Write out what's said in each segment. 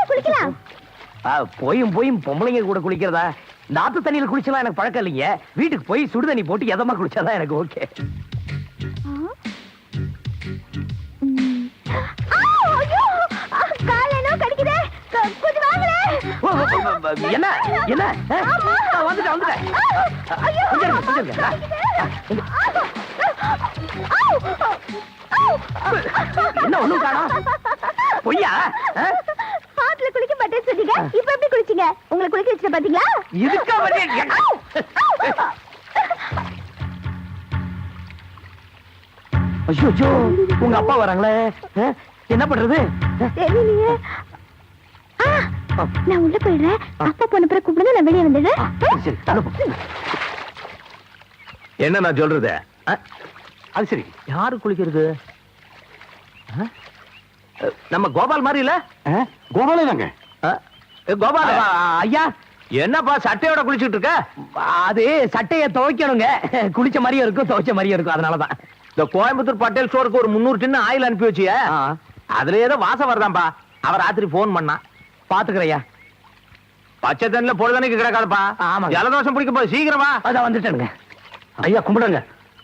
குளிக்கலாம். போயும் பொம்பளைங்க கூட குளிக்கிறதா? இந்த ஆத்து தண்ணியில குளிச்சலாம் எனக்கு பழக்கம் இல்லைங்க. வீட்டுக்கு போய் சுடு தண்ணி போட்டு எதமா குளிச்சாதான் எனக்கு ஓகே. என்ன என்ன வந்துட்டேன் என்ன ஒண்ணும் காணோம். பொய்யா? ஆத்துல குளிக்க மாட்டேன்னு சொன்னீங்க, இப்ப எப்படி குளிச்சீங்க? உங்களை குளிக்க வச்சுட்டு பாத்தீங்களா? இதுக்கா ஐயோ உங்க அப்பா வராங்களே, என்ன பண்றது? தெரியலையே. நான் உள்ள போயிடுறேன். அப்பா போன பிறகு கூப்பிடுங்க, நான் வெளியே வந்துடுறேன். என்ன நான் சொல்றது? அது சரி, யாரு குளிக்கிறது? நம்ம கோபால் மாதிரி இல்ல? கோபாலே தாங்க. கோபால் ஐயா, என்னப்பா சட்டையோட குளிச்சுட்டு இருக்க? அது சட்டையை துவைக்கணுங்க. குளிச்ச மாதிரியும் இருக்கும், துவைச்ச மாதிரியும் இருக்கும். அதனாலதான் இந்த கோயம்புத்தூர் பட்டேல் ஸ்டோருக்கு ஒரு 300 டின்னு ஆயில் அனுப்பி வச்சிய. அதுல ஏதோ வாசம் வருதான்பா. அவர் ராத்திரி போன் பண்ணா. பாத்துக்கிறையா, பச்சை தண்ணில பொழுதனைக்கு கிடக்காதுப்பா. ஆமா, ஜலதோஷம் பிடிக்க போய் சீக்கிரமா. அதான் வந்துட்டேனுங்க. ஐயா கும்பிடுங்க.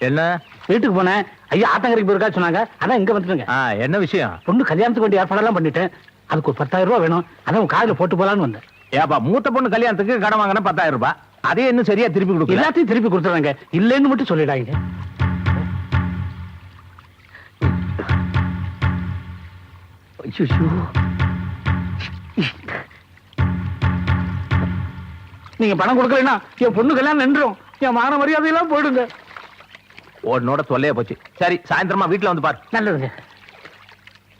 என்ன? வீட்டுக்கு போனேன், ஐயா ஆத்தங்கரைக்கு போயிருக்கா சொன்னாங்க. அதான் இங்க வந்துட்டுங்க. என்ன விஷயம்? பொண்ணு கல்யாணத்துக்கு வேண்டிய ஏற்பாடெல்லாம் பண்ணிட்டேன். அதுக்கு ஒரு 10,000 ரூபாய் வேணும். அதான் உன் காதுல போட்டு போலான்னு வந்தேன். ஏப்பா, மூத்த பொண்ணு கல்யாணத்துக்கு கடன் வாங்கினா 10,000 ரூபாய். அதே இன்னும் சரியா திருப்பி கொடுக்கல. எல்லாத்தையும் திருப்பி கொடுத்துறாங்க, இல்லைன்னு மட்டும் சொல்லிடாங்க. நீங்க பணம் கொடுக்கலன்னா என் பொண்ணு கல்யாணம் நின்றும். என் மான மரியாதையெல்லாம் போயிடுங்க. உன்னோட தொல்லையா போச்சு. சரி, சாயந்தரமா வீட்டுல வந்து பாரு. நல்லதுங்க.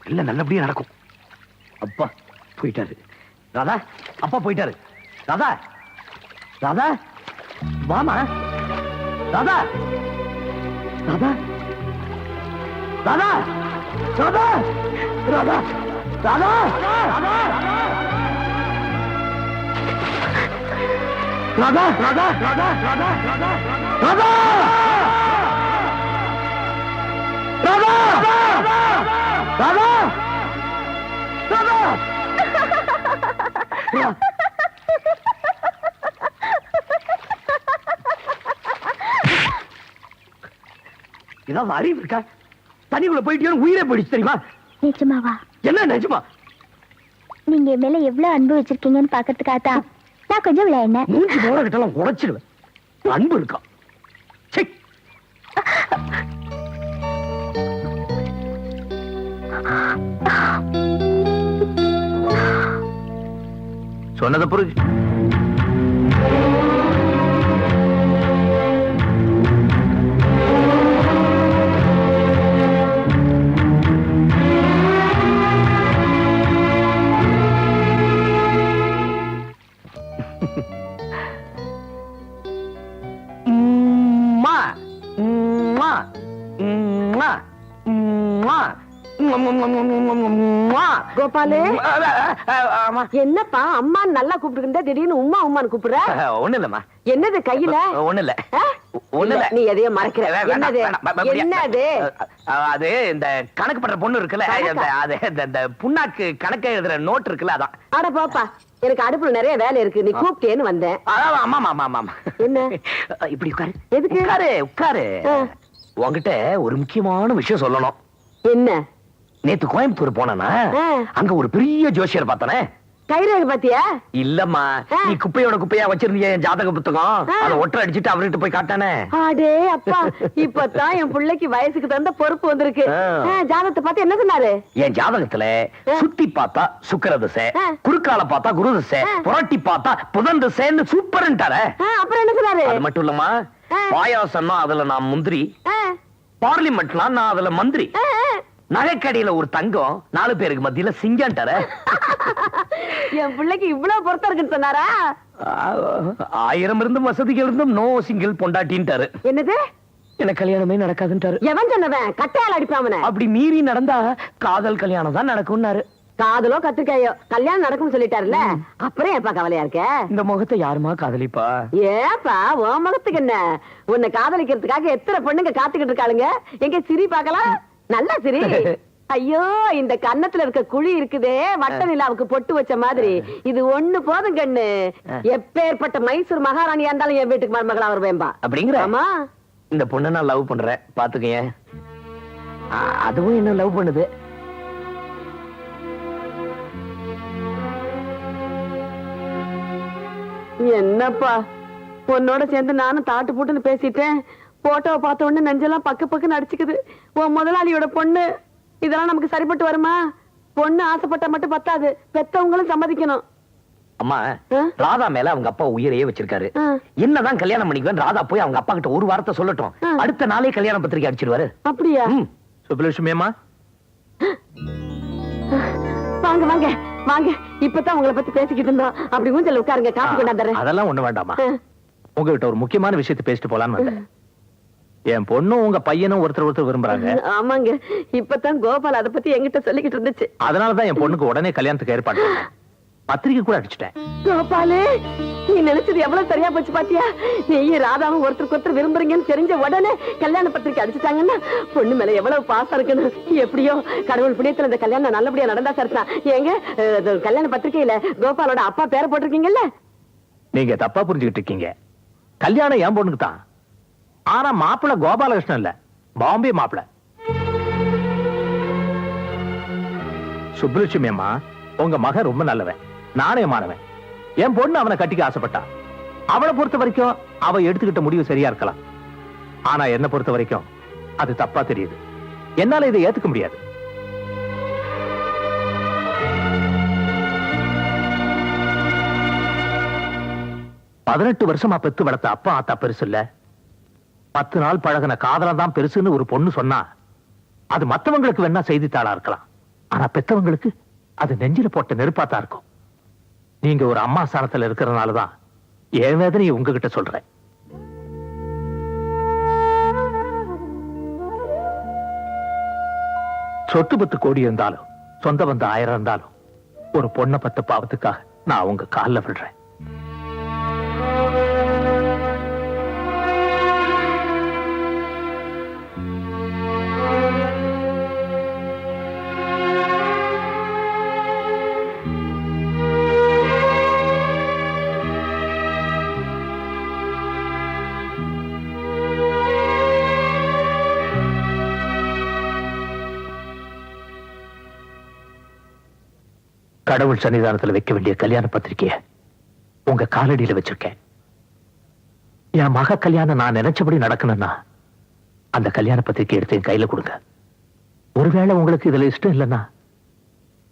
இல்ல, நல்லபடியா நடக்கும். அப்பா போயிட்டாரு. ராதா, அப்பா போயிட்டாரு. ராதா, ராதா, வாமா. ராதா, ராதா, ராதா, ராதா, ராதா, ராதா, ராதா, ராதா, ராதா, ராதா, ராதா, ராதா, ராதா, ராதா, ராதா. ஏதாவது அறிவு இருக்கா? தண்ணிக்குள்ள போயிட்டு உயிரே போயிடுச்சு தெரியுமா? நிஜமாவா? என்ன நிஜமா? நீங்க என் மேல எவ்வளவு அன்பு வச்சிருக்கீங்கன்னு பாக்கிறதுக்காக நான் கொஞ்சம் விளையாடினேன். மூஞ்சி போல கிட்டலாம் உடைச்சிடுவேன். அன்பு இருக்கா? சொன்னதை புரிஞ்சு. கோபாலு, என்னப்பா அம்மா நல்லா கூப்பிட்டு திடீர்னு உம்மா உம்மான்னு கூப்பிடுற? ஒண்ணு இல்லம்மா. என்னது கையில? ஒண்ணு இல்ல, ஒண்ணு இல்ல. நீ எதையும் மறைக்கிற. என்னது என்னது? அது இந்த கணக்கு பண்ற பொண்ணு இருக்குல்ல, இந்த புண்ணாக்கு கணக்கு எழுதுற நோட் இருக்குல்ல, அதான். அட பாப்பா, எனக்கு அடுப்புல நிறைய வேலை இருக்கு, நீ கூப்பிட்டேன்னு வந்தேன். ஆமா. என்ன? இப்படி உட்காரு. எதுக்கு? உட்காரு. உன்கிட்ட ஒரு முக்கியமான விஷயம் சொல்லணும். என்ன? நேத்து கோயம்புத்தூர் போனா அங்க ஒரு பெரிய ஜோசியர் பார்த்தனே. கைரேகை பாத்தியா? இல்லம்மா, நீ குப்பையோட குப்பையா வச்சிருந்தீங்க ஜாதக புத்தகம், அதை ஒற்றை அடிச்சுட்டு அவர்கிட்ட போய் காட்டானே. அடே அப்பா, இப்பதான் என் பிள்ளைக்கு வயசுக்கு தகுந்த பொறுப்பு வந்திருக்கு. ஜாதகத்தை பார்த்து என்ன சொன்னாரு? என் ஜாதகத்துல சுத்தி பார்த்தா சுக்கிர திசை, குறுக்கால பார்த்தா குரு திசை, புரட்டி பார்த்தா புதன் திசைன்னு சூப்பர்ன்ட்டாரே. அப்புறம் என்ன சொன்னாரு? அது மட்டும் இல்லம்மா, பாயாசம்னா அதுல நான் முந்திரி, பார்லிமெண்ட்லாம் நான் அதுல மந்திரி, நகைக்கடையில ஒரு தங்கம், 4 பேருக்கு மத்தியில சிங்கம்ட்டாரே. என் பிள்ளைக்கு இவ்வளவு பொருத்தம் இருக்குன்னு சொன்னாரா? 1000 இருந்தும் வசதிகள் இருந்தும் நோ சிங்கிள் பொண்டாட்டின்ட்டாரு. என்னது? எனக்கு கல்யாணமே நடக்காதுன்ட்டாரு. எவன் சொன்னவன்? கட்டையால் அடிப்பாமன. அப்படி மீறி நடந்தா காதல் கல்யாணம் தான் நடக்கும்னாரு. காதலோ கத்திரிக்காயோ கல்யாணம் நடக்கும்னு சொல்லிட்டாருல்ல, அப்புறம் ஏப்பா கவலையா இருக்க? இந்த முகத்தை யாருமா காதலிப்பா? ஏப்பா உன் முகத்துக்கு என்ன? உன்னை காதலிக்கிறதுக்காக எத்தனை பொண்ணுங்க காத்துக்கிட்டு இருக்காளுங்க. எங்க சிரி பார்க்கலாம், நல்லா சிரி. ஐயோ, இந்த கன்னத்துல இருக்க குழி இருக்குதே, வட்ட நிலாவுக்கு பொட்டு வச்ச மாதிரி, இது ஒண்ணு போதும் கண்ணு. எப்பேற்பட்ட மைசூர் மகாராணியா இருந்தாலும் என் வீட்டுக்கு மருமகளா வருவேன்பா. அப்படிங்கிற? ஆமா. இந்த பொண்ணை நான் லவ் பண்றேன், பாத்துக்கங்க. அதுவும் என்ன லவ் பண்ணுது. என்னப்பா, உன்னோட சேர்ந்து நானும் தாட்டு போட்டுன்னு பேசிட்டேன். போட்டோவை பார்த்த உடனே நெஞ்செல்லாம் பக்கு பக்குன்னு அடிச்சுக்குது. உன் முதலாளியோட பொண்ணு, இதெல்லாம் நமக்கு சரிப்பட்டு வருமா? பொண்ணு ஆசைப்பட்ட மட்டும் பத்தாது, பெத்தவங்களும் சம்மதிக்கணும். அம்மா, ராதா மேல அவங்க அப்பா உயிரையே வச்சிருக்காரு. என்னதான் கல்யாணம் பண்ணிக்குவேன், ராதா போய் அவங்க அப்பா கிட்ட ஒரு வார்த்தை சொல்லட்டும், அடுத்த நாளே கல்யாண பத்திரிக்கை அடிச்சிருவாரு. அப்படியா? சுப்புலட்சுமி அம்மா, வாங்க வாங்க வாங்க. இப்பதான் உங்களை பத்தி பேசிக்கிட்டு இருந்தோம். அப்படி ஊஞ்சல் உட்காருங்க, காப்பி கொண்டாந்துறேன். அதெல்லாம் ஒண்ணு வேண்டாமா. உங்ககிட்ட ஒரு முக்கியமான விஷயத்தை பேசிட்டு போலான்னு வந்தேன். என் பொண்ணும் உங்க பையனும் ஒருத்தர் விரும்புறாங்க. ஆமாங்க, இப்பதான் கோபால் அதை பத்தி என்கிட்ட சொல்லிக்கிட்டு இருந்துச்சு. அதனாலதான் என் பொண்ணுக்கு உடனே கல்யாணத்துக்கு ஏற்பாடு பண்ணேன். பத்திரிக்கை கூட அடிச்சுட்டேன். கோபாலே, நீ நினைச்சது எவ்வளவு சரியா போச்சு பாத்தியா? நீயும் ராதாவும் ஒருத்தருக்கு விரும்புறீங்கன்னு தெரிஞ்ச உடனே கல்யாண பத்திரிக்கை அடிச்சுட்டாங்கன்னா பொண்ணு மேல எவ்வளவு பாசம் இருக்கணும். எப்படியோ கடவுள் புண்ணியத்துல இந்த கல்யாணம் நல்லபடியா நடந்தா சரிதான். ஏங்க, கல்யாண பத்திரிக்கையில கோபாலோட அப்பா பேரை போட்டிருக்கீங்கல்ல? நீங்க தப்பா புரிஞ்சுக்கிட்டு இருக்கீங்க. கல்யாணம் என் பொண்ணுக்கு தான். ஆனா மாப்பிள்ள கோபாலகிருஷ்ணன் இல்ல, பாம்பே மாப்பிள்ள. சுப்புலட்சுமி அம்மா, உங்க மகன் ரொம்ப நல்லவன், நாணயமானவன். என் பொண்ணு அவனை கட்டிக்க ஆசைப்பட்டா. அவளை பொறுத்த வரைக்கும் அவ எடுத்துக்கிட்ட முடிவு சரியா இருக்கலாம். ஆனா என்ன பொறுத்த வரைக்கும் அது தப்பா தெரியுது. என்னால இதை ஏத்துக்க முடியாது. பதினெட்டு வருஷமா பெத்து வளர்த்த அப்பா ஆத்தா பெருசு இல்ல, 10 நாள் பழகின காதலம் தான் பெருசுன்னு ஒரு பொண்ணு சொன்னா அது மத்தவங்களுக்கு வேணா செய்தித்தாளா இருக்கலாம். ஆனா பெத்தவங்களுக்கு அது நெஞ்சில போட்ட நெருப்பாத்தான் இருக்கும். நீங்க ஒரு அம்மா ஸ்தானத்துல இருக்கிறதுனாலதான் என் வேதனையை உங்ககிட்ட சொல்றேன். சொத்து 10 கோடி இருந்தாலும், சொந்த பந்த 1000 இருந்தாலும், ஒரு பொண்ணை பத்த பாவத்துக்காக நான் உங்க காலில் விடுறேன். கடவுள் சன்னிதானத்துல வைக்க வேண்டிய கல்யாண பத்திரிக்கைய உங்க காலடியில வச்சிருக்கேன். என் மக கல்யாணம் நான் நினைச்சபடி நடக்கணும்னா அந்த கல்யாண பத்திரிக்கை எடுத்து என் கையில கொடுங்க. ஒருவேளை உங்களுக்கு இதுல இஷ்டம் இல்லைன்னா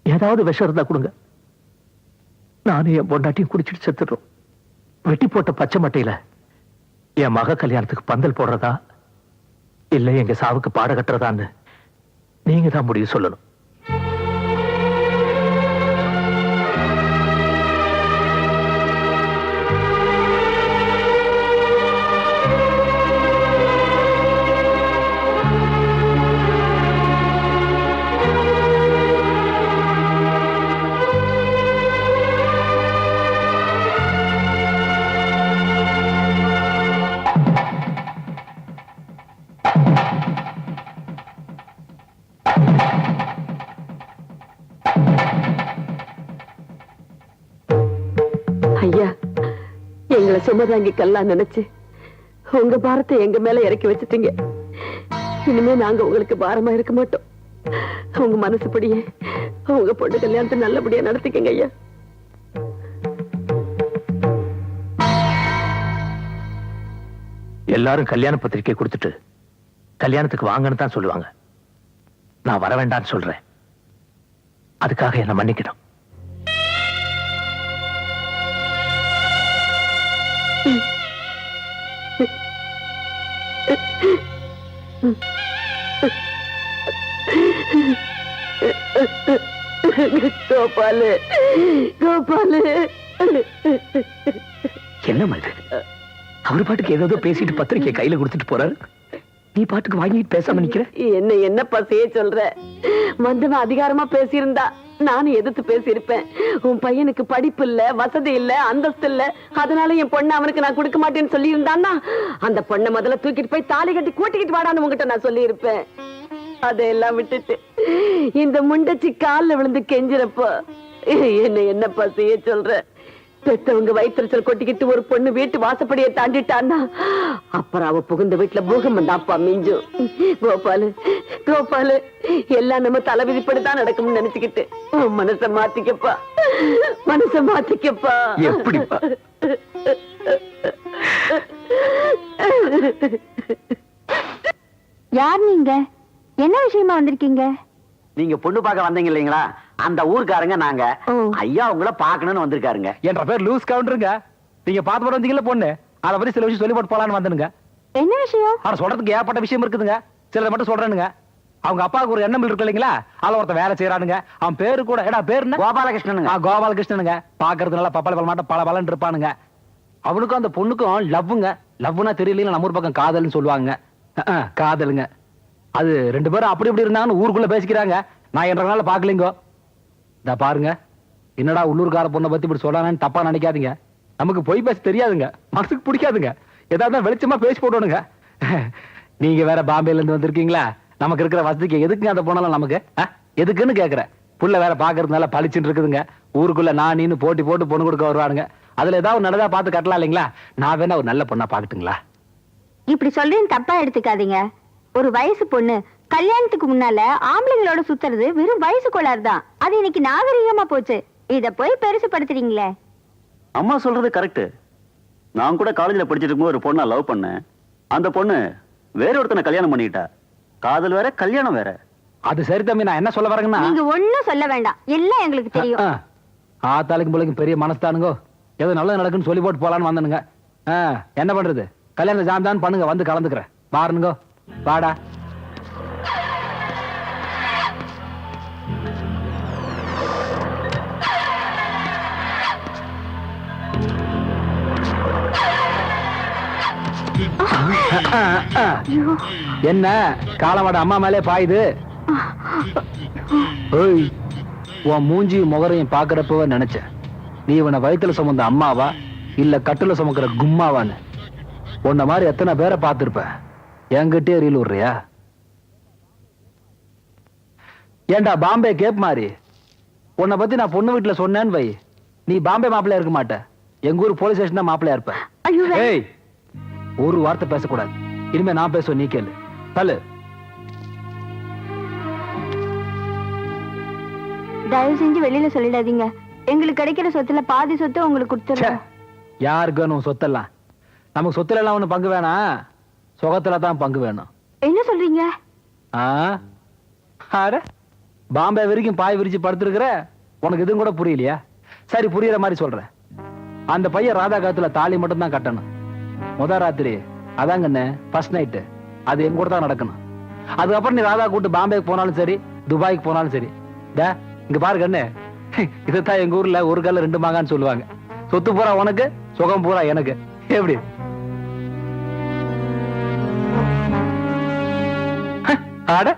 ஏதாவது விஷம் இருந்தா கொடுங்க. நானும் என் பொண்டாட்டியும் குடிச்சிட்டு செத்துடுறோம். வெட்டி போட்ட பச்சை மட்டையில என் மக கல்யாணத்துக்கு பந்தல் போடுறதா இல்ல எங்க சாவுக்கு பாட கட்டுறதான்னு நீங்க தான் முடிவு சொல்லணும். ஐயா, எங்களை சுமதாங்கி கல்லாம் நினைச்சு உங்க பாரத்தை எங்க மேல இறக்கி வச்சுட்டீங்க. இனிமே நாங்க உங்களுக்கு பாரமா இருக்க மாட்டோம். உங்க மனசுப்படியே உங்க பொண்ணு கல்யாணத்தை நல்லபடியா நடத்திக்கங்க ஐயா. எல்லாரும் கல்யாண பத்திரிக்கை கொடுத்துட்டு கல்யாணத்துக்கு வாங்கன்னு தான் சொல்லுவாங்க. நான் வர வேண்டாம்னு சொல்றேன். அதுக்காக என்ன மன்னிக்கணும். கோபாலு, கோபாலு. என்ன மாதிரி அவர் பாட்டுக்கு ஏதோ பேசிட்டு பத்திரிக்கை கையில கொடுத்துட்டு போறாரு. நீ பாட்டுக்கு வாங்கிட்டு பேசாம நிக்கிற. என்ன பசையே சொல்ற? வந்தவன் அதிகாரமா பேசியிருந்தா நானும் எதிர்த்து பேசியிருப்பேன். உன் பையனுக்கு படிப்பு இல்ல, வசதி இல்ல, அந்தஸ்து இல்ல, அதனால என் பொண்ணு அவனுக்கு நான் கொடுக்க மாட்டேன்னு சொல்லி இருந்தான்னா அந்த பொண்ணை முதல்ல தூக்கிட்டு போய் தாலி கட்டி கூட்டிக்கிட்டு வாடான்னு உங்ககிட்ட நான் சொல்லி இருப்பேன். அதையெல்லாம் விட்டுட்டு இந்த முண்டச்சி கால்ல விழுந்து கெஞ்சிறப்போ என்னப்பா செய்ய சொல்ற? பெத்தவங்க வயிற்றுச்சல் கொட்டிக்கிட்டு ஒரு பொண்ணு வீட்டு வாசப்படியை தாண்டிட்டான்னா அப்புறம் அவ புகுந்த வீட்டுல பூகம்பம் தான்ப்பா மிஞ்சும். கோபாலு எல்லாம் நம்ம தலைவிதிப்படிதான் நடக்கும்னு நினைச்சுக்கிட்டு மனச மாத்திக்கப்பா, மனச மாத்திக்கப்பா. எப்படிப்பா? யார் நீங்க? என்ன விஷயமா வந்திருக்கீங்க? நீங்க பொண்ணு பார்க்க வந்தீங்க இல்லீங்களா, அந்த ஊர்க்காரங்க நாங்க. ஐயா உங்களை பார்க்கணும்னு வந்திருக்காருங்க. என்ற பேர் லூஸ் கவுண்டருங்க. நீங்க பார்த்து போட்டு வந்தீங்கல்ல பொண்ணு, அதை பத்தி சில விஷயம் சொல்லி போட்டு போலான்னு வந்தனுங்க. என்ன விஷயம்? ஆனா சொல்றதுக்கு ஏற்பட்ட விஷயம் இருக்குதுங்க. சிலதை மட்டும் சொல்றேனுங்க. அவங்க அப்பாவுக்கு ஒரு எண்ணம் இருக்கு இல்லைங்களா, அதுல ஒருத்த வேலை செய்யறானுங்க. அவன் பேரு கூட பேரு என்ன? கோபாலகிருஷ்ணனுங்க. கோபாலகிருஷ்ணனுங்க. பாக்குறது நல்லா பப்பல பல மாட்ட பல பலன்னு இருப்பானுங்க. அவனுக்கும் அந்த பொண்ணுக்கும் லவ்வுங்க. லவ்னா தெரியல, நம்ம ஊர் பக்கம் காதல்னு சொல்லுவாங்க. காதலுங்க. அது ரெண்டு பேரும் அப்படி இப்படி இருந்தாங்கன்னு ஊருக்குள்ள பேசிக்கிறாங்க. நான் என்ற நாள் பாக்கலீங்கோ. இத பாருங்க, என்னடா உள்ளூர்கார பொண்ணை பத்தி இப்படி சொல்றானு தப்பா நினைக்காதீங்க. நமக்கு பொய் பேச தெரியாதுங்க, மனசுக்கு பிடிக்காதுங்க. ஏதாவது வெளிச்சமா பேசி போடணுங்க. நீங்க வேற பாம்பேல இருந்து வந்திருக்கீங்களா? நமக்கு இருக்கிற வசதிக்கு எதுக்குங்க அந்த பொண்ணெல்லாம் நமக்கு? எதுக்குன்னு கேக்குறேன். புள்ள வேற பாக்குறதுனால பளிச்சுன்னு இருக்குதுங்க. ஊருக்குள்ள நான் நீன்னு போட்டி போட்டு பொண்ணு கொடுக்க வருவானுங்க. அதுல ஏதாவது நடந்தா பார்த்து கட்டலாம் இல்லைங்களா? நான் வேணா ஒரு நல்ல பொண்ணா பாக்கட்டுங்களா? இப்படி சொல்றேன்னு தப்பா எடுத்துக்காதீங்க. ஒரு வயசு பொண்ணு கல்யாணத்துக்கு முன்னால ஆம்பளைங்களோட சுத்துறது வெறும் வயசு கோளாறுதான். அது இன்னைக்கு நாகரிகமா போச்சு. இத போய் பெருசுபடுத்துறீங்களே. அம்மா சொல்றது கரெக்ட். நான் கூட காலேஜ்ல படிச்சிட்டு இருக்கும்போது ஒரு பொண்ணை லவ் பண்ணேன். அந்த பொண்ணு வேற ஒருத்தனை கல்யாணம் பண்ணிட்டா. காதல் வேற, கல்யாணம் வேற. அது சரி தம்பி, நான் என்ன சொல்ல வரேங்கன்னா, நீங்க ஒண்ணும் சொல்ல வேண்டாம், எல்லாம் எங்களுக்கு தெரியும். ஆத்தாளுக்கும் பிள்ளைக்கும் பெரிய மனஸ்தானுங்கோ. ஏதோ நல்லது நடக்குன்னு சொல்லி போட்டு போலான்னு வந்தனுங்க. என்ன பண்றது, கல்யாணம் ஜாம் பண்ணுங்க, வந்து கலந்துக்கிறேன். பாருங்கோ, வாடா. என்ன காலமாட அம்மா மேலே பாயுது? உன் மூஞ்சி முகரையும் பாக்குறப்பவே நினைச்சேன், நீ இவனை வயிற்றுல சுமந்த அம்மாவா இல்ல கட்டுல சுமக்கிற கும்மாவான்னு. உன்ன மாதிரி எத்தனை பேரை பார்த்திருப்ப, என்கிட்டே ரீல் விடுறியா? ஏண்டா பாம்பே கேப் மாதிரி, உன்னை பத்தி நான் பொண்ணு வீட்டுல சொன்னேன்னு வை, நீ பாம்பே மாப்பிள்ளையா இருக்க மாட்ட, எங்க ஊர் போலீஸ் ஸ்டேஷன் தான் மாப்பிள்ளையா இருப்ப. ஏய், ஒரு வார்த்தை பேசக்கூடாது. இனிமே நான் பேசுவேன், நீ கேளு. தள்ளு. தயவு செஞ்சு வெளியில சொல்லிடாதீங்க. எங்களுக்கு கிடைக்கிற சொத்துல பாதி சொத்து உங்களுக்கு கொடுத்துறேன். யாருக்கு வேணும் சொத்தெல்லாம்? நமக்கு சொத்துல எல்லாம் ஒண்ணு பங்கு வேணாம், சுகத்துல தான் பங்கு வேணும். என்ன சொல்றீங்க? பாம்பே வரைக்கும் பாய் விரிச்சு படுத்திருக்கிற, உனக்கு இதுவும் கூட புரியலையா? சரி, புரியுற மாதிரி சொல்றேன். அந்த பையன் ராதா காலத்துல தாலி மட்டும் தான் கட்டணும். முதல் ராத்திரி அதாங்கண்ணே ஃபர்ஸ்ட் நைட்டு, அது எங்க கூட தான் நடக்கணும். அதுக்கப்புறம் நீ ராதா கூட்டு பாம்பேக்கு போனாலும் சரி, துபாய்க்கு போனாலும் சரி. இங்க பாரு கண்ணு, இதுதான் எங்க ஊர்ல ஒரு கல்ல ரெண்டு மாங்கான்னு சொல்லுவாங்க. சொத்து பூரா உனக்கு, சுகம் பூரா எனக்கு. எப்படி? ஆட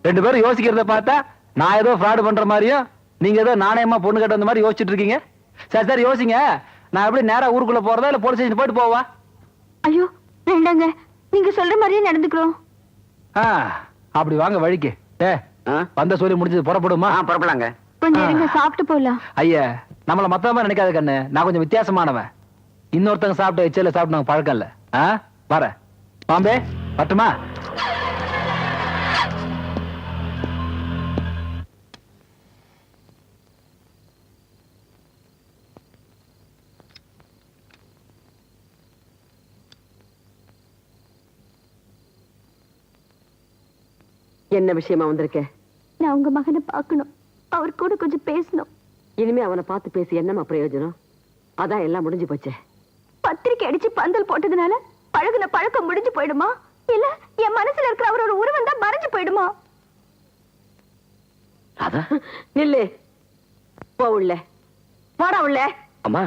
ரெண்டு பேரும் யோசிக்கிறத பார்த்தா நான் ஏதோ ஃப்ராட் பண்ற மாதிரியும், நீங்க ஏதோ நாணயமா பொண்ணு கட்ட வந்த மாதிரி யோசிச்சுட்டு இருக்கீங்க. சரி சரி யோசிங்க. நான் எப்படி நேரா ஊருக்குள்ள போறதா இல்ல போலீஸ் ஸ்டேஷன் போயிட்டு போவா? ஐயோ வேண்டாங்க, நீங்க சொல்ற மாதிரியே நடந்துக்கிறோம். அப்படி வாங்க வழிக்கு. வந்த சொல்லி முடிஞ்சது புறப்படுமா? புறப்படலாங்க. கொஞ்சம் இருங்க, சாப்பிட்டு போலாம். ஐயா, நம்மள மத்தமா நினைக்காத கண்ணு, நான் கொஞ்சம் வித்தியாசமானவன். இன்னொருத்தங்க சாப்பிட்ட எச்சல சாப்பிட்டு நாங்க பழக்கம் இல்ல. வர பாம்பே பட்டுமா? என்ன விஷயமா வந்திருக்க? நான் உங்க மகனை பார்க்கணும், அவர் கூட கொஞ்சம் பேசணும். இனிமே அவனை பார்த்து பேசி என்னமா பிரயோஜனம்? அதான் எல்லாம் முடிஞ்சு போச்சே. பத்திரிக்கை அடிச்சு பந்தல் போட்டதுனால பழகுன பழக்கம் முடிஞ்சு போயிடுமா, இல்ல என் மனசுல இருக்கிற அவரோட உருவம் தான் மறைஞ்சு போயிடுமா? நில்லு, போ உள்ள, போடா உள்ள. அம்மா,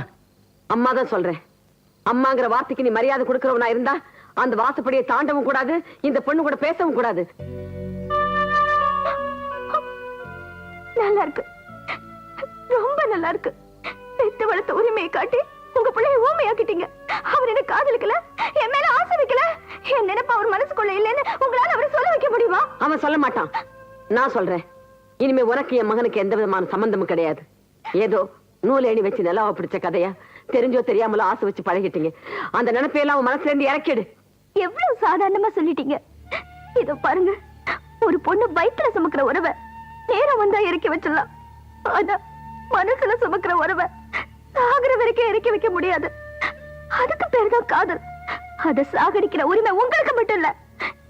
அம்மா தான் சொல்றேன். அம்மாங்கிற வார்த்தைக்கு நீ மரியாதை கொடுக்கறவனா இருந்தா அந்த வாசப்படியை தாண்டவும் கூடாது, இந்த பொண்ணு கூட பேசவும் கூடாது. நல்லா இருக்கு, ரொம்ப நல்லா இருக்கு. பெத்து வளர்த்த உரிமையை காட்டி உங்க பிள்ளைய ஊமையாக்கிட்டீங்க. அவர் என்ன காதலிக்கல, என் மேல ஆசை வைக்கல. என் நினைப்பு அவர் மனசுக்குள்ள இல்லைன்னு உங்களால அவரை சொல்ல வைக்க முடியுமா? அவன் சொல்ல மாட்டான், நான் சொல்றேன். இனிமே உனக்கு என் மகனுக்கு எந்த விதமான சம்பந்தமும் கிடையாது. ஏதோ நூலேணி வச்சு நிலாவை பிடிச்ச கதையா தெரிஞ்சோ தெரியாமலோ ஆசை வச்சு பழகிட்டீங்க. அந்த நினைப்பையெல்லாம் அவன் மனசுல இருந்து இறக்கிடு. எவ்வளவு சாதாரணமா சொல்லிட்டீங்க. இதோ பாருங்க, ஒரு பொண்ணு வயிற்றுல சுமக்கிற உறவை நேரம் வந்தா இறக்கி வச்சிடலாம். ஆனா மனசுல சுமக்கிற உறவை சாகர வரைக்கும் இறக்கி வைக்க முடியாது. அதுக்கு பேருதான் காதல். அத சாகடிக்கிற உரிமை உங்களுக்கு மட்டும் இல்ல,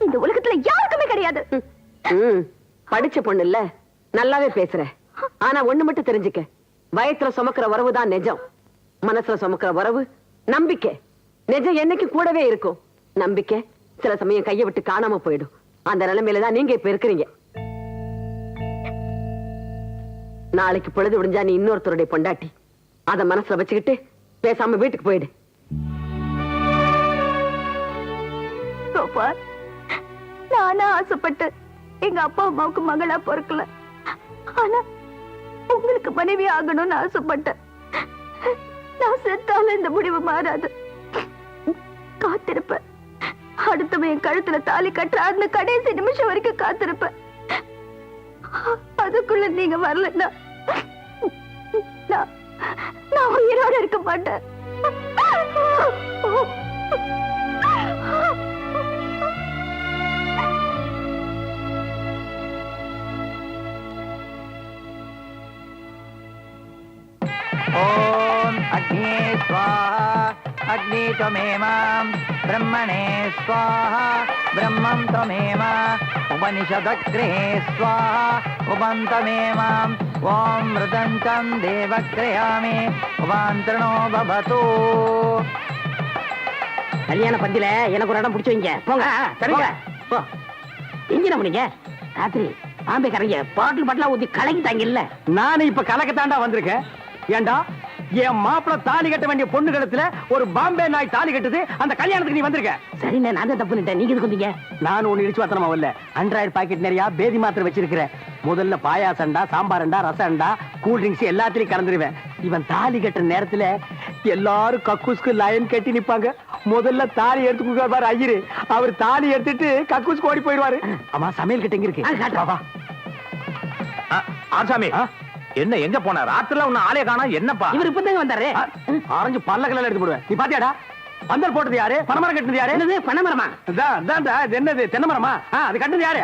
இந்த உலகத்துல யாருக்குமே கிடையாது. படிச்ச பொண்ணு இல்ல, நல்லாவே பேசுற. ஆனா ஒண்ணு மட்டும் தெரிஞ்சுக்க, வயிற்றுல சுமக்கிற உறவு தான் நிஜம். மனசுல சுமக்கிற உறவு நம்பிக்கை. நிஜம் என்னைக்கு கூடவே இருக்கும், நம்பிக்கை சில சமயம் கையை விட்டு காணாம போயிடும். அந்த நிலைமையில தான் நீங்க இப்ப இருக்கிறீங்க. நாளைக்கு பொழுது விடிஞ்சா நீ இன்னொருத்தருடைய பொண்டாட்டி. அத மனசுல வச்சுக்கிட்டு பேசாம வீட்டுக்கு போயிடு. கோபால், நானா ஆசைப்பட்டு எங்க அப்பா அம்மாவுக்கு மகளா பொறுக்கல. ஆனா உங்களுக்கு மனைவி ஆகணும்னு ஆசைப்பட்டேன். நான் செத்தாலும் இந்த முடிவு மாறாது. காத்திருப்பேன். அடுத்தவன் என் கழுத்துல தாலி கட்டுற அந்த கடைசி நிமிஷம் வரைக்கும் காத்திருப்பேன். அதுக்குள்ள நீங்க வரலன்னா நான் உயிரோட இருக்க மாட்டேன். ஓம் அக்னே ஸ்வாஹா அக்னி त्वमेमां ब्रह्मणे स्वाहा ब्रह्मं त्वमेव उपनिषदग्रे स्वाहा उपन्तमेमां ॐ मृदन्तं देवक्रियामि उपान्तरणो भवतु. கல்யாண பந்தில எனக்கு ஒரு இடம் பிடிச்சு வைங்க. போங்க. சரிங்க. போ. எங்க பண்ணீங்க? ராத்திரி பாம்பே கரைங்க பாட்டில் பாட்டிலா ஊத்தி கலக்கிட்டாங்க இல்ல. நானும் இப்ப கலக்கத்தாண்டா வந்திருக்கேன். ஏண்டா என் மாப்பிள தாலி கட்ட வேண்டிய பொண்ணு கழுத்துல ஒரு பாம்பே நாய் தாலி கட்டுது. அந்த கல்யாணத்துக்கு நீ வந்திருக்க. சரிண்ணே, நான் தான் தப்பு பண்ணிட்டேன். நீங்க எதுக்கு வந்தீங்க? நான் ஒண்ணு இடிச்சு வாத்தனமா வரல. அண்ட்ராய்டு பாக்கெட் நிறைய பேதி மாத்திரை வச்சிருக்கிறேன். முதல்ல பாயாசண்டா, சாம்பாரண்டா, ரசம்டா, கூல் ட்ரிங்க்ஸ் எல்லாத்திலையும் கலந்துருவேன். இவன் தாலி கட்டுற நேரத்துல எல்லாரும் கக்கூஸ்க்கு லைன் கட்டி நிப்பாங்க. முதல்ல தாலி எடுத்துக்க பாரு ஐயரு. அவர் தாலி எடுத்துட்டு கக்கூஸ்க்கு ஓடி போயிடுவாரு. ஆமா, சமையல் கிட்ட எங்க இருக்கு? ஆசாமி, என்ன எங்க போன? ராத்திரில உன்ன ஆளே காணா. என்னப்பா இவர் இப்பதாங்க வந்தாரு. ஆரஞ்சு பல்ல கல்ல எடுத்து போடுவேன். நீ பாத்தியாடா? பந்தல் போட்டது யாரு? பனமரம் கட்டினது யாரு? என்னது பனமரமா? என்னது தென்னமரமா? அது கட்டினது யாரு?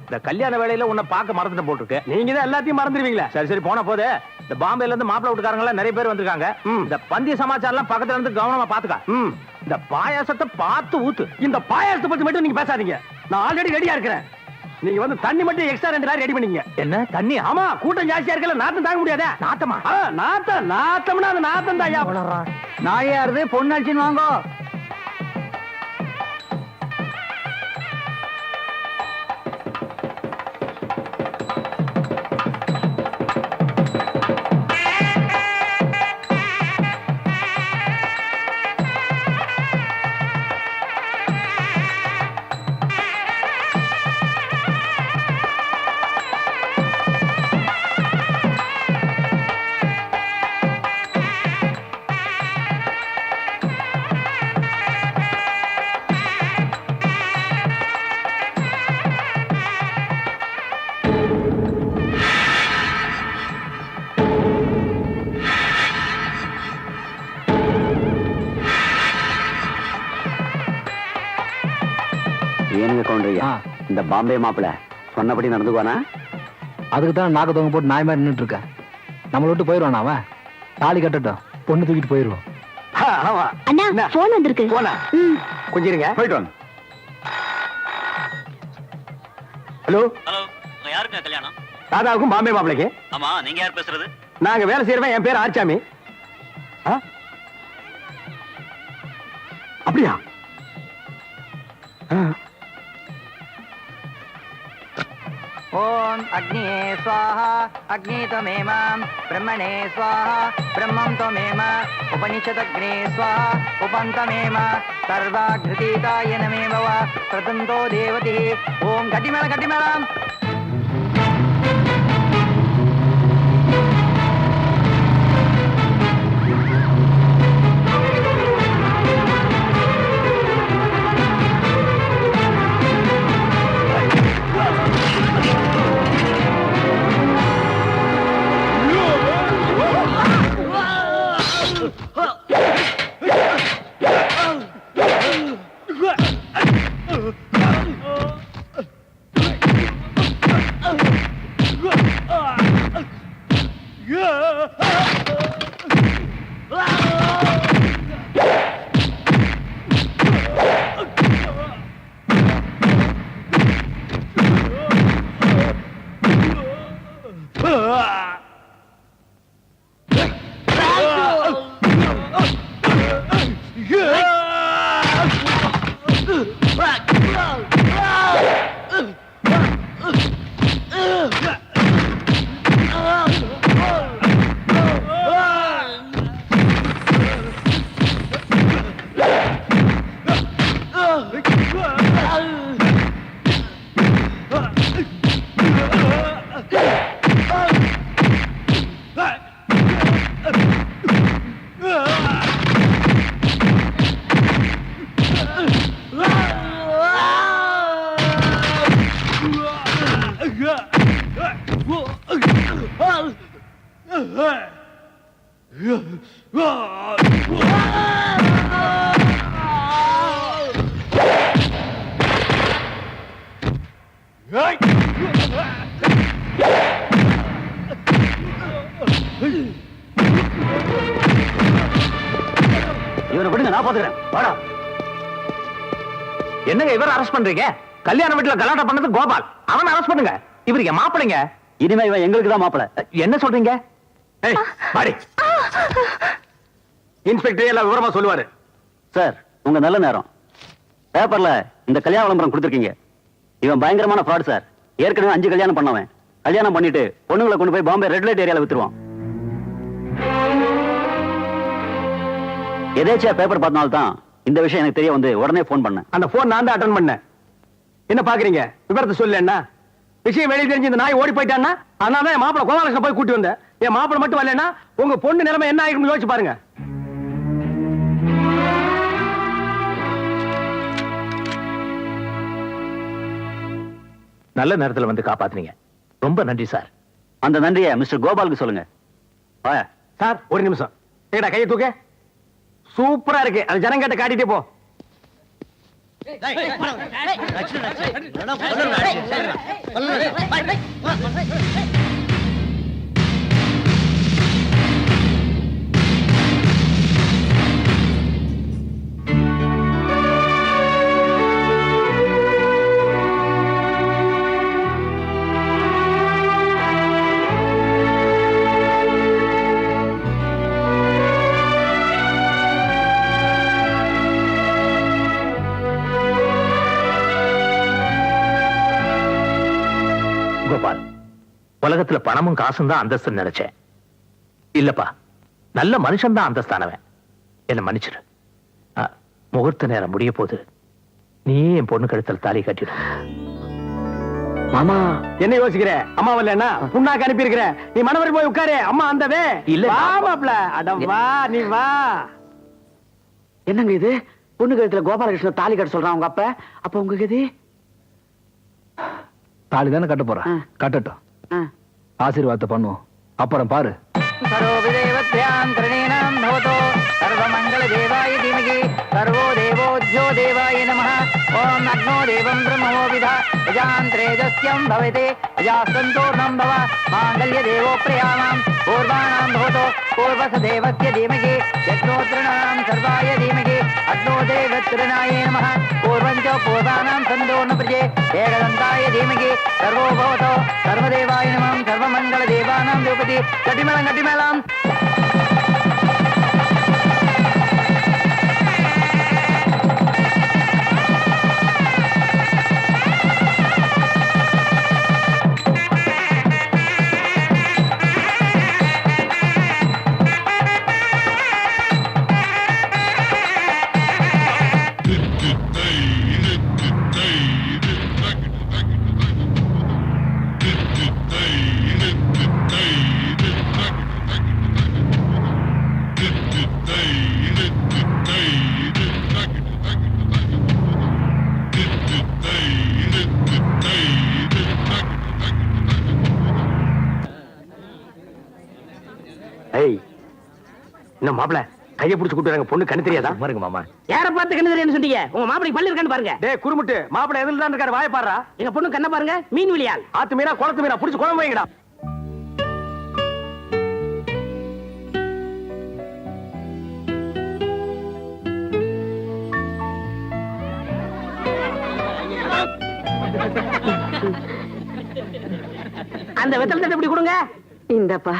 இந்த கல்யாண வேலையில உன்னை பார்க்க மறந்துட்டு போட்டுருக்கு. நீங்க தான் எல்லாத்தையும் மறந்துடுவீங்களா? சரி சரி, போன போது இந்த பாம்பேல இருந்து மாப்பிள வீட்டுக்காரங்க நிறைய பேர் வந்திருக்காங்க. இந்த பந்திய சமாச்சாரம் எல்லாம் பக்கத்துல இருந்து கவனமா பாத்துக்க. இந்த பாயாசத்தை பார்த்து ஊத்து. இந்த பாயாசத்தை பத்தி மட்டும் நீங்க பேசாதீங்க. நான் ஆல்ரெடி ரெடியா இருக்கிறேன். நீங்க வந்து தண்ணி மட்டும் எக்ஸ்ட்ரா 2 நாள் ரெடி பண்ணீங்க. என்ன தண்ணி? ஆமா, கூட்டம் ஜாஸ்தியா இருக்கல, நாத்தம் தாங்க முடியாதே. நாத்தமா? நாத்தம்னா அது நாத்தம் தான். ஐயா நாயாருது பொண்ணாச்சின்னு வாங்கோ. இந்த பாம்பே மாப்பிள சொன்னபடி நடந்துக்குவானா? அதுக்கு தான் நாக்க தொங்க போட்டு நாய் மாதிரி நின்றுட்டு இருக்க. நம்மள விட்டு போயிடுவானா அவன்? தாலி கட்டட்டும், பொண்ணு தூக்கிட்டு போயிடுவோம். அண்ணா, போன் வந்திருக்கு. போனா கொஞ்சம் இருங்க, போயிட்டு வாங்க. ஹலோ ஹலோ, யாருங்க கல்யாணம்? தாதாவுக்கும் பாம்பே மாப்பிளைக்கு. ஆமா, நீங்க யார் பேசுறது? நாங்க வேலை செய்யறவன். என் பேர் ஆச்சாமி. அப்படியா? ஓம் அக்னியே ஸ்வாஹா அக்னி त्वमेमां ब्रह्मणे स्वाहा ब्रह्मं त्वमेव उपनिषदग्रे स्वाहा उपन्तमेव सर्वाघृतीताय नमेव वा प्रतन्तो देवतिः. ओम गट्टिमेळम இவனை விடுங்க, நான் பாத்துக்கிறேன். வாடா. என்னங்க இவரை அரெஸ்ட் பண்றீங்க? கல்யாண வீட்டுல கலாட்டா பண்ணது கோபால், அவனை அரெஸ்ட் பண்ணுங்க. இவருக்கு மாப்பிளைங்க. இனிமே இவன் எங்களுக்கு தான் மாப்பிள. என்ன சொல்றீங்க? பாடி இன்ஸ்பெக்டர் எல்லாம் விவரமா சொல்லுவாரு. சார், உங்க நல்ல நேரம். பேப்பர்ல இந்த கல்யாண விளம்பரம் கொடுத்திருக்கீங்க. இவன் பயங்கரமான ஃப்ராட் சார். ஏற்கனவே 5 கல்யாணம் பண்ணவன். கல்யாணம் பண்ணிட்டு பொண்ணுங்களை கொண்டு போய் பாம்பே ரெட் லைட் ஏரியால வித்துருவான். எதேச்சியா பேப்பர் பார்த்தனால்தான் இந்த விஷயம் எனக்கு தெரிய வந்து உடனே போன் பண்ணேன். அந்த போன் நான் தான் அட்டன் பண்ணேன். என்ன பாக்குறீங்க? விவரத்தை சொல்லு. என்ன விஷயம் வெளியே தெரிஞ்சு இந்த நாய் ஓடி போயிட்டான்னா, அதனால என் மாப்பிள கோபாலகிருஷ்ணன் போய் கூட்டி வந்தேன். என் மாப்பிள மட்டும் வரலன்னா உங்க பொண்ணு நிலைமை என்ன ஆயிருக்கும் யோசிச்சு பாருங்க. நல்ல நேரத்துல வந்து காப்பாத்துனீங்க. ரொம்ப நன்றி சார். அந்த நன்றியை மிஸ்டர் கோபாலுக்கு சொல்லுங்க. சார் ஒரு நிமிஷம். ஏடா கையை தூக்க. சூப்பரா இருக்கு. அது ஜனங்கிட்ட காட்டிட்டே போ. கோபால், உலகத்துல பணமும் காசும் தான் அந்தஸ்து நினைச்சேன். இல்லப்பா, நல்ல மனுஷன் தான் அந்தஸ்தானவன். என்ன மன்னிச்சிரு. முகூர்த்த நேரம் முடிய போது நீ என் பொண்ணு கழுத்துல தாலி கட்டிடு. மாமா என்ன யோசிக்கிற? அம்மா வரலன்னா புண்ணாக்கு அனுப்பி இருக்கிற. நீ மனவரி போய் உட்காரு. அம்மா அந்தவே இல்ல. வாமாப்ல அட வா, நீ வா. என்னங்க இது? பொண்ணு கழுத்துல கோபாலகிருஷ்ணன் தாலி கட்ட சொல்றான் உங்க அப்ப. அப்ப உங்க கதி தாலி தானே கட்ட போறேன். கட்டட்டும். ஆசீர்வாதத்தை பண்ணுவோம். அப்புறம் பாரு. சர்வவிதேவத்யாம் கிருணீனாம் பவதோ சர்வமங்கள தேவாய தீமகி சர்வோ தேவோஜ்ஜோ தேவாய நமः. ஓம் அக்னோ தேவம் பிரம்மோ விதா யஜாந்திரேஜஸ்யம் பவதே யஜாஸ்தந்தோர்ணம் பவ மாங்கல்ய தேவோ பிரயாணாம் பூர்வாணாம் பவதோ பூர்வச தேவஸ்ய தீமகி யக்னோத்ரணாம் சர்வாய தீமகி அக்னோ தேவத்ரணாய நமः. பூர்வஞ்ச பூர்வாணாம் சந்தோர்ண பிரஜே ஏகதந்தாய தீமகி சர்வோ பவதோ சர்வதேவாய நமः. சர்வமங்கள தேவானாம் தேவதி. கட்டிமேளம் கட்டிமேளம். என்ன மாப்பிள கையை பிடிச்சு கூட்டுறாங்க. பொண்ணு கண்ணு தெரியாதா? பாருங்க மாமா. யார பார்த்து கண்ணு தெரியும் சொன்னீங்க? உங்க மாப்பிளை பல்லு இருக்கான்னு பாருங்க. டேய் குறுமுட்டு, மாப்பிள எதுல தான் இருக்காரு? வாயை பாருடா. எங்க பொண்ணு கண்ணை பாருங்க. மீன் விழியால். ஆத்து மீனா குளத்து மீனா புடிச்சு குழம்பு வைங்கடா. அந்த வெத்தலை தட்டு எப்படி கொடுங்க. இந்தப்பா.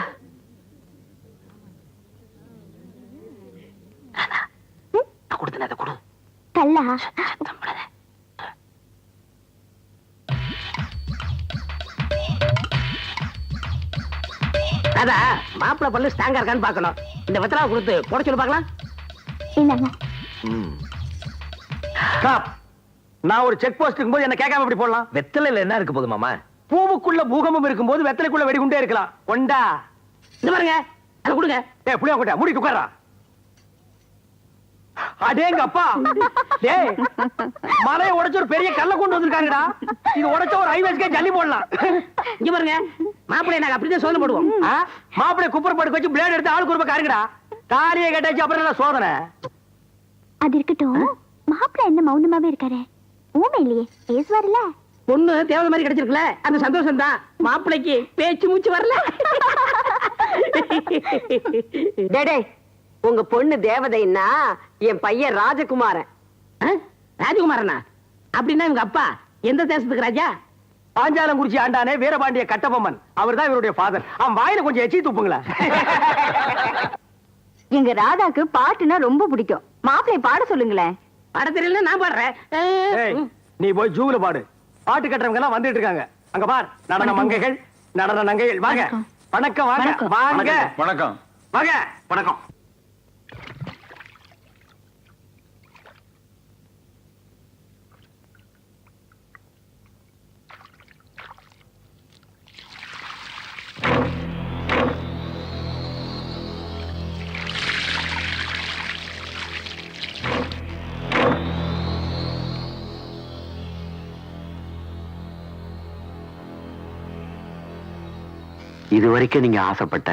கொடுத்தன கொடு. கல்லா அதா மாப்பிளை பல்லு ஸ்ட்ராங்கா இருக்கான்னு பாக்கணும். இந்த வெத்தலை கொடுத்து போட சொல்லி பாக்கலாம். இல்லங்க. ஸ்டாப். நான் ஒரு செக் போஸ்ட் இருக்கும்போது என்ன கேட்காம எப்படி போடலாம்? வெத்தலையில என்ன இருக்கு போது மாமா? பூவுக்குள்ள பூகம்பம் இருக்கும்போது வெத்தலைக்குள்ள வெடிகுண்டே இருக்கலாம். கொண்டா இந்த பாருங்க, அதை கொடுங்க. புளியா கொண்டா மூடி உட்காரா. அடேங்க அப்பா, டேய் மலையை உடைச்சு ஒரு பெரிய கல்ல கொண்டு வந்திருக்காங்கடா. இது உடைச்ச ஒரு ஹைவேஸ்க்கே ஜல்லி போடலாம். இங்க பாருங்க, மாப்பிள்ளை நாங்க அப்படிதான் சோதனை போடுவோம். மாப்பிள்ளை குப்பரை படுக்க வச்சு பிளேட் எடுத்து ஆளுக்கு ஒரு பக்கம் காருங்கடா. தாலியை கட்டாச்சு அப்புறம் என்ன சோதனை? அது இருக்கட்டும், மாப்பிள்ளை என்ன மௌனமாவே இருக்காரு? ஊமை இல்லையே, பேசுவாருல்ல? பொண்ணு தேவதை மாதிரி கிடைச்சிருக்குல, அந்த சந்தோஷம் தான். மாப்பிள்ளைக்கு பேச்சு மூச்சு வரல. டேடே, உங்க பொண்ணு தேவதைன்னா என் பையன் ராஜகுமாரன். ராஜகுமாரனா? அப்படின்னா இவங்க அப்பா எந்த தேசத்துக்கு ராஜா? பாஞ்சாலங்குறிச்சி ஆண்டானே வீரபாண்டிய கட்டபொம்மன், அவர்தான் இவருடைய ஃபாதர். அவன் வாயில கொஞ்சம் எச்சி துப்புங்களேன். எங்க ராதாக்கு பாட்டுனா ரொம்ப பிடிக்கும். மாப்பிள்ளை பாட சொல்லுங்களேன். பாட தெரியல, நான் பாடுறேன். ஏய், நீ போய் ஜூல பாடு. பாட்டு கட்டுறவங்க எல்லாம் வந்துட்டு இருக்காங்க. அங்க பார், நடன மங்கைகள், நடன நங்கைகள். வாங்க. வணக்கம். வாங்க வாங்க. வணக்கம். வாங்க. வணக்கம். இது வரைக்கும் நீங்க ஆசைப்பட்ட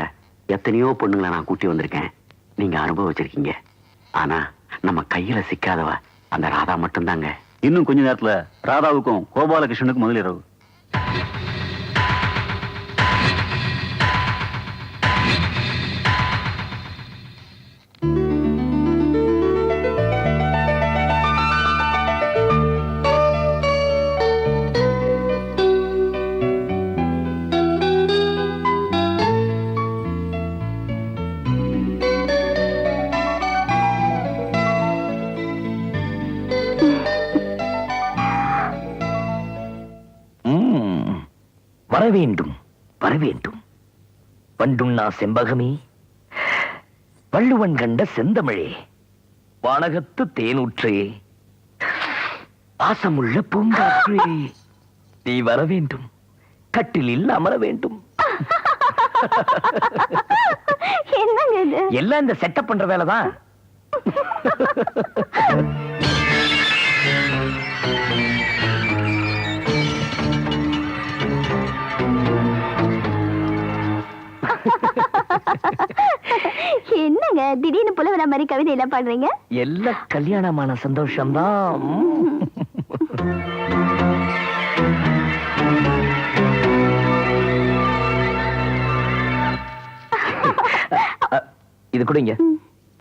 எத்தனையோ பொண்ணுங்களை நான் கூட்டி வந்திருக்கேன். நீங்க அனுபவிச்சிருக்கீங்க. ஆனா நம்ம கையில சிக்காதவ அந்த ராதா மட்டும்தாங்க. இன்னும் கொஞ்ச நேரத்துல ராதாவுக்கும் கோபாலகிருஷ்ணனுக்கும் முதலிரவு. வரவேண்டும் வரவேண்டும். வண்டுண்ணா செம்பகமே, வள்ளுவன் கண்ட செந்தமிழே, வானகத்து தேனூற்றே, பாசமுள்ள பூங்காற்றே, நீ வரவேண்டும், கட்டிலில் அமர வேண்டும். என்னங்க இது? எல்லாம் இந்த செட்டப் பண்ற வேலைதான். என்னங்க திடீர்னு புலவர மாதிரி கவிதை எல்லாம் பாடுறீங்க? எல்லாம் கல்யாணமான சந்தோஷம்தான். இது கொடுங்க.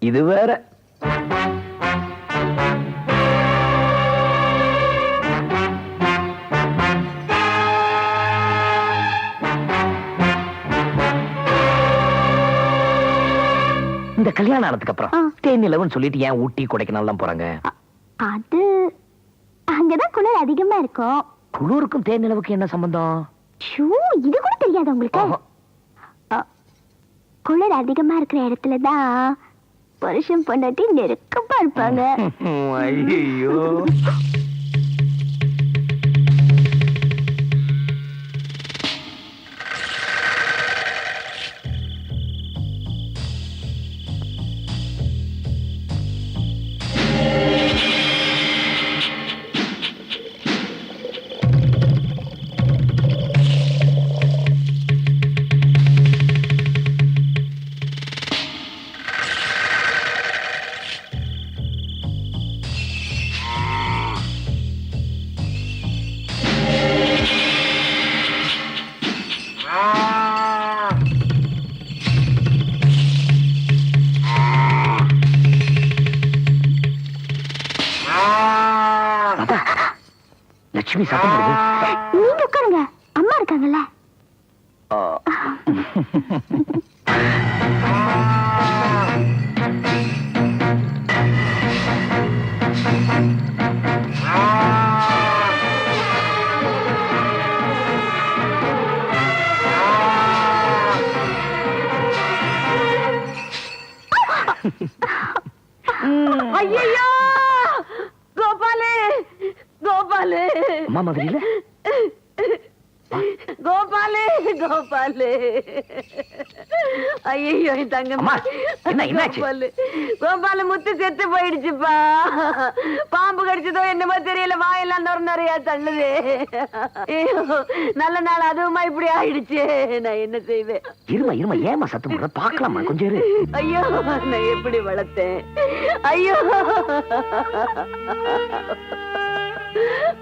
இது வேற. இந்த கல்யாணம் ஆனதுக்கு அப்புறம் தேனிலவன் சொல்லிட்டு ஏன் ஊட்டி கொடைக்கானல் போறாங்க? அது அங்கதான் குளிர் அதிகமா இருக்கும். குளிருக்கும் தேனிலவுக்கு என்ன சம்பந்தம்? இது கூட தெரியாது உங்களுக்கு? குளிர் அதிகமா இருக்கிற இடத்துலதான் புருஷன் பொண்டாட்டி நெருக்கமா இருப்பாங்க. ஐயோ, லட்சுமி சத்தம் போடுது. நீங்க உட்காருங்க, அம்மா இருக்காங்கல்ல. ஐயோ, கோபாலே, கோபாலு அம்மா மாதிரி இல்ல கோபாலு கோபாலு ஐயோ தங்க அம்மா, என்ன, என்னாச்சு? கோபாலு கோபாலு முத்து செத்து போயிடுச்சுப்பா. பாம்பு கடிச்சதோ என்னமோ தெரியல, வாயெல்லாம் நிறையா தள்ளுது. ஐயோ, நல்ல நாள் அதுவுமா இப்படி ஆயிடுச்சு. நான் என்ன செய்வேன்? இருமா ஏமா சத்தம் போடுற பாக்கலாமா கொஞ்சம் இரு. ஐயோ நான் எப்படி வளர்த்தேன்? ஐயோ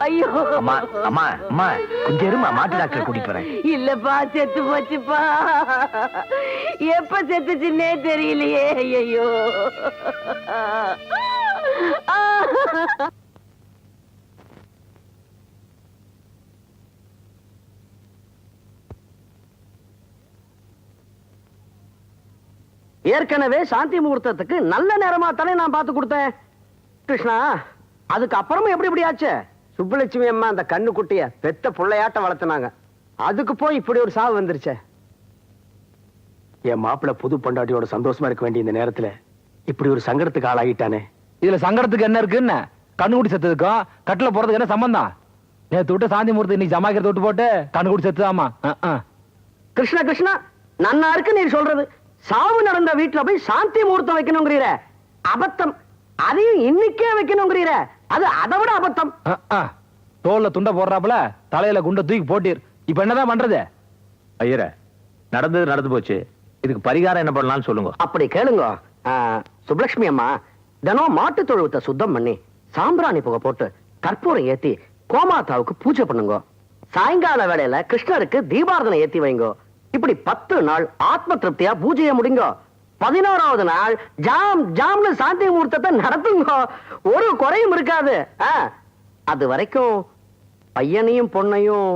ஐயோ அம்மா அம்மா அம்மா கொஞ்சம் இருமா, மாட்டு டாக்டர் கூட்டிட்டு வரேன். இல்லப்பா, செத்து போச்சுப்பா. எப்ப செத்துச்சுன்னே தெரியலையே. ஐயோ ஏற்கனவே சாந்தி முகூர்த்தத்துக்கு நல்ல நேரமா தானே நான் பார்த்து கொடுத்தேன் கிருஷ்ணா. அதுக்கு அப்புறமும் எப்படி இப்படி ஆச்சு? சுப்புலட்சுமி அம்மா அந்த கண்ணு குட்டிய பெத்த புள்ளையாட்டம் வளர்த்துனாங்க. அதுக்கு போய் இப்படி ஒரு சாவு வந்துருச்சே. என் மாப்பிள்ள புது பொண்டாட்டியோட சந்தோஷமா இருக்க வேண்டிய இந்த நேரத்துல இப்படி ஒரு சங்கடத்துக்கு ஆளாகிட்டானே. இதுல சங்கடத்துக்கு என்ன இருக்குன்னு? கண்ணுக்குடி செத்ததுக்கும் கட்டில போறதுக்கு என்ன சம்பந்தம்? நேத்து விட்டு சாந்தி முகூர்த்தம் இன்னைக்கு ஜமாக்கிறத விட்டு போட்டு கண்ணுக்குடி செத்துதாமா. கிருஷ்ணா கிருஷ்ணா, நன்னா இருக்கு நீ சொல்றது. சாவு நடந்த வீட்டுல போய் சாந்தி முகூர்த்தம் வைக்கணுங்கிறீர, அபத்தம். அதையும் இன்னைக்கே வைக்கணுங்கிறீர, அது அதை விட அபத்தம். தோல்ல துண்ட போடுறாப்புல தலையில குண்ட தூக்கி போட்டீர். இப்ப என்னதான் பண்றது? ஐயர, நடந்தது நடந்து போச்சு. இதுக்கு பரிகாரம் என்ன பண்ணலாம்னு சொல்லுங்க. அப்படி கேளுங்க. சுப்புலட்சுமி அம்மா தினம் மாட்டு தொழுவத்தை சுத்தம் பண்ணி சாம்பிராணி புகை போட்டு கற்பூரம் ஏத்தி கோமாதாவுக்கு பூஜை பண்ணுங்க. சாயங்கால வேளையில கிருஷ்ணருக்கு தீபாரதனை ஏத்தி வைங்க. இப்படி 10 நாள் ஆத்ம திருப்தியா பூஜையை முடிங்க. 11வது நாள் ஜாம் ஜாம்னு சாந்தி முகூர்த்தத்தை நடத்துங்க. ஒரு குறையும் இருக்காது. அது வரைக்கும் பையனையும் பொண்ணையும்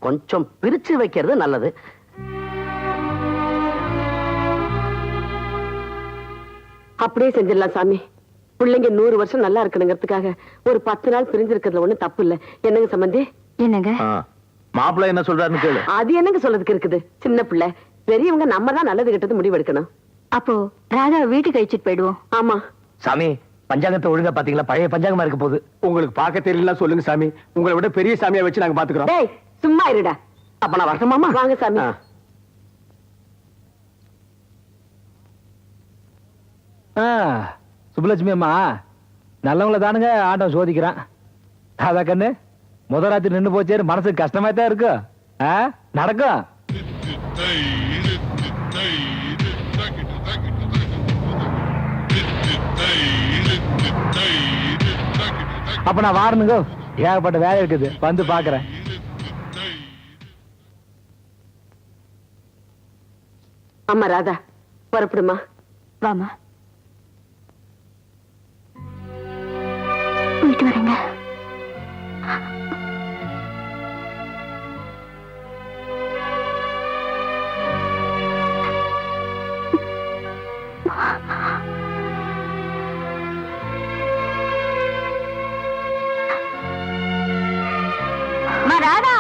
கொஞ்சம் பிரிச்சு வைக்கிறது நல்லது. அப்படியே செஞ்சிடலாம் சாமி. பிள்ளைங்க 100 வருஷம் நல்லா இருக்கணுங்கிறதுக்காக ஒரு 10 நாள் பிரிஞ்சிருக்கிறதுல ஒண்ணு தப்பு இல்ல. என்னங்க சம்பந்தி? என்னங்க? மாப்பிள்ள என்ன சொல்றாருன்னு கேளு. அது என்னங்க சொல்றதுக்கு இருக்குது? சின்ன பிள்ளை, பெரியவங்க நம்ம தான் நல்லது கெட்டது முடிவெடுக்கணும். அப்போ ராதா வீட்டுக்கு அழிச்சிட்டு போயிடுவோம். ஆமா சாமி, பஞ்சாங்கத்தை ஒழுங்கா பாத்தீங்களா? பழைய பஞ்சாங்கமா இருக்க போகுது. உங்களுக்கு பார்க்க தெரியல சொல்லுங்க சாமி. உங்களை விட பெரிய சாமியா வச்சு நாங்க பாத்துக்கிறோம். டேய் சும்மா இருடா. அப்ப நான் வரட்டுமாமா? வாங்க சாமி. சுப்புலட்சுமி அம்மா நல்லவங்கள தானுங்க ஆட்டம் சோதிக்கிறான். அதான் கண்ணு, முதல் ராத்திரி நின்று போச்சேன்னு மனசுக்கு கஷ்டமா தான் இருக்கு. நடக்கும். அப்ப நான் வாரணுங்க, ஏகப்பட்ட வேலை இருக்குது, வந்து பாக்குறேன். அம்மா ராதா, புறப்படுமா? வாமா, போயிட்டு வரேங்க. ராதா,